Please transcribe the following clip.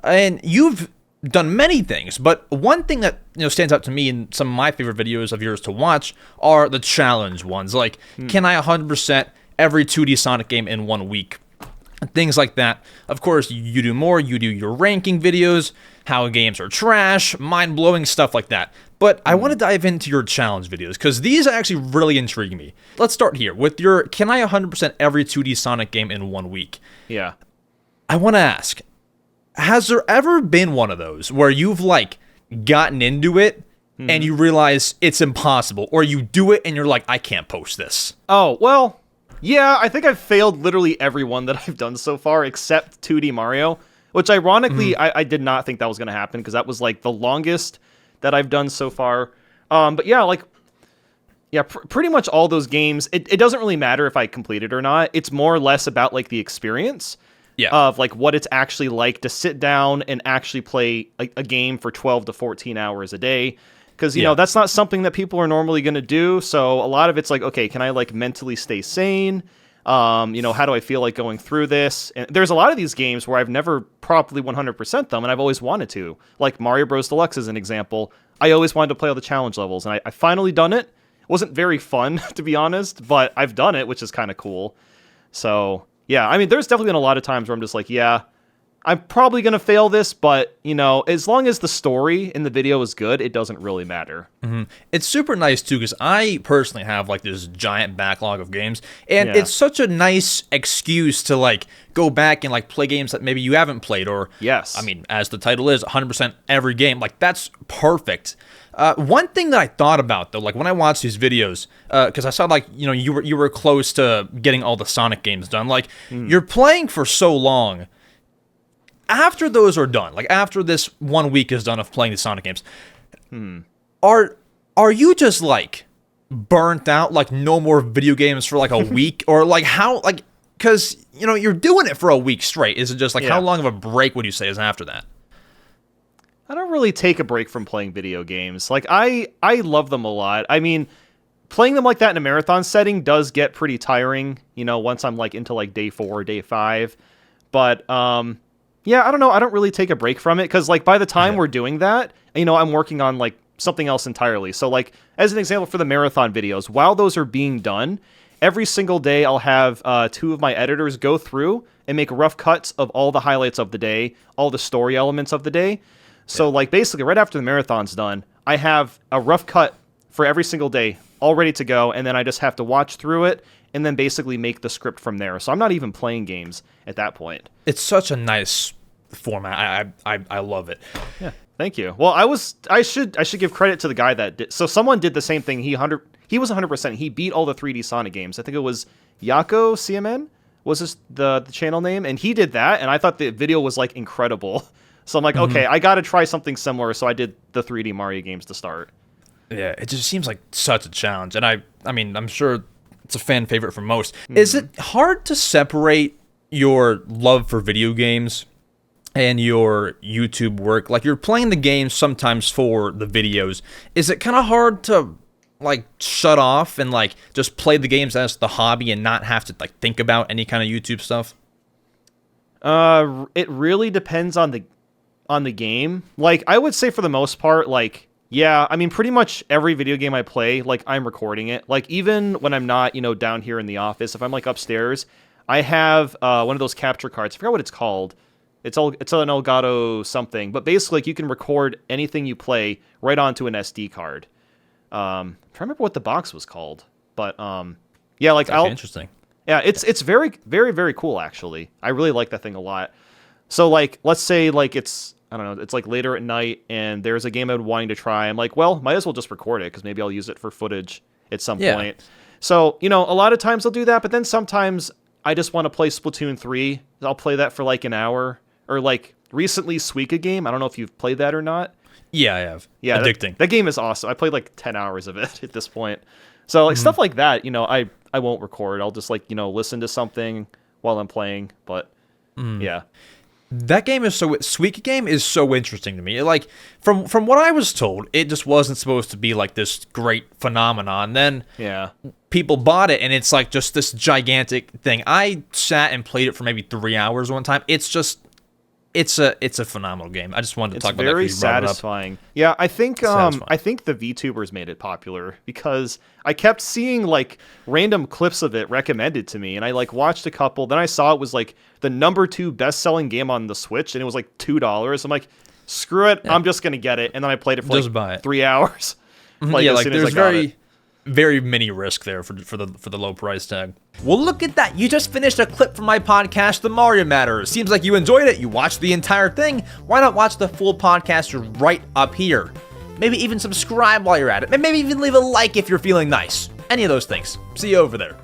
And you've done many things, but one thing that stands out to me in some of my favorite videos of yours to watch are the challenge ones. Like, can I 100% every 2D Sonic game in 1 week? Things like that. Of course, you do more. You do your ranking videos, how games are trash, mind-blowing stuff like that. But I want to dive into your challenge videos, because these actually really intrigue me. Let's start here with your can I 100% every 2D Sonic game in 1 week? Yeah. I want to ask, has there ever been one of those where you've, like, gotten into it and you realize it's impossible, or you do it and you're like, I can't post this? Oh, well, yeah, I think I've failed literally every one that I've done so far except 2D Mario, which ironically, I did not think that was going to happen, because that was, like, the longest that I've done so far. But yeah, like, yeah, pretty much all those games, it doesn't really matter if I complete it or not. It's more or less about, like, the experience. Yeah. Of like what it's actually like to sit down and actually play a game for 12 to 14 hours a day. Because, you know, that's not something that people are normally going to do. So a lot of it's like, okay, can I like mentally stay sane? How do I feel like going through this? And there's a lot of these games where I've never properly 100% them, and I've always wanted to. Like Mario Bros. Deluxe is an example. I always wanted to play all the challenge levels, and I finally done it. It wasn't very fun, to be honest, but I've done it, which is kind of cool. So yeah, I mean, there's definitely been a lot of times where I'm just like, yeah, I'm probably going to fail this, but, as long as the story in the video is good, it doesn't really matter. It's super nice, too, because I personally have, like, this giant backlog of games, and it's such a nice excuse to, like, go back and, like, play games that maybe you haven't played, or, yes, I mean, as the title is, 100% every game. Like, that's perfect. One thing that I thought about, though, like when I watched these videos, because I saw, like, you were close to getting all the Sonic games done. Like, you're playing for so long. After those are done, like after this 1 week is done of playing the Sonic games, are you just like burnt out, like no more video games for like a week, or like how, like, because you're doing it for a week straight? Is it just like how long of a break would you say is after that? I don't really take a break from playing video games. Like, I love them a lot. I mean, playing them like that in a marathon setting does get pretty tiring, once I'm, like, into, like, day 4 or day 5. But, yeah, I don't know. I don't really take a break from it, because, like, by the time we're doing that, I'm working on, like, something else entirely. So, like, as an example for the marathon videos, while those are being done, every single day I'll have 2 of my editors go through and make rough cuts of all the highlights of the day, all the story elements of the day. So, like, basically, right after the marathon's done, I have a rough cut for every single day, all ready to go, and then I just have to watch through it, and then basically make the script from there. So I'm not even playing games at that point. It's such a nice format. I love it. Yeah, thank you. Well, I should give credit to the guy that did. So someone did the same thing. He was 100%. He beat all the 3D Sonic games. I think it was Yako CMN was this the channel name, and he did that, and I thought the video was like incredible. So I'm like, okay, I got to try something similar. So I did the 3D Mario games to start. Yeah, it just seems like such a challenge. And I mean, I'm sure it's a fan favorite for most. Is it hard to separate your love for video games and your YouTube work? Like, you're playing the games sometimes for the videos. Is it kind of hard to, like, shut off and, like, just play the games as the hobby and not have to, like, think about any kind of YouTube stuff? It really depends on the game. Like, I would say for the most part, like, yeah, I mean, pretty much every video game I play, like, I'm recording it. Like, even when I'm not, down here in the office, if I'm, like, upstairs, I have one of those capture cards. I forgot what it's called. It's an Elgato something. But basically, like, you can record anything you play right onto an SD card. I'm trying to remember what the box was called. But, yeah, like, interesting. Yeah, it's very, very, very cool, actually. I really like that thing a lot. So, like, let's say, like, it's, I don't know, it's, like, later at night, and there's a game I've been wanting to try. I'm like, well, might as well just record it, because maybe I'll use it for footage at some point. So, a lot of times I'll do that, but then sometimes I just want to play Splatoon 3. I'll play that for, like, an hour. Or, like, recently, Suika game. I don't know if you've played that or not. Yeah, I have. Yeah, addicting. That game is awesome. I played, like, 10 hours of it at this point. So, like, stuff like that, I won't record. I'll just, like, listen to something while I'm playing, but, yeah. That game is Suika game is so interesting to me. Like, from what I was told, it just wasn't supposed to be like this great phenomenon. Then people bought it, and it's like just this gigantic thing. I sat and played it for maybe 3 hours one time. It's just it's a phenomenal game. I just wanted to talk about that. Very 'cause you brought it up. satisfying. Yeah, I think Satisfying. I think the VTubers made it popular because I kept seeing like random clips of it recommended to me, and I like watched a couple. Then I saw it was like the #2 best-selling game on the Switch, and it was like $2. I'm like, screw it, I'm just gonna get it. And then I played it for Just like buy it. 3 hours. Yeah, as like soon as I there's got it. very mini risk there for the low price tag. Well, look at that. You just finished a clip from my podcast, The Mario Matters. Seems like you enjoyed it. You watched the entire thing. Why not watch the full podcast right up here? Maybe even subscribe while you're at it. Maybe even leave a like if you're feeling nice. Any of those things. See you over there.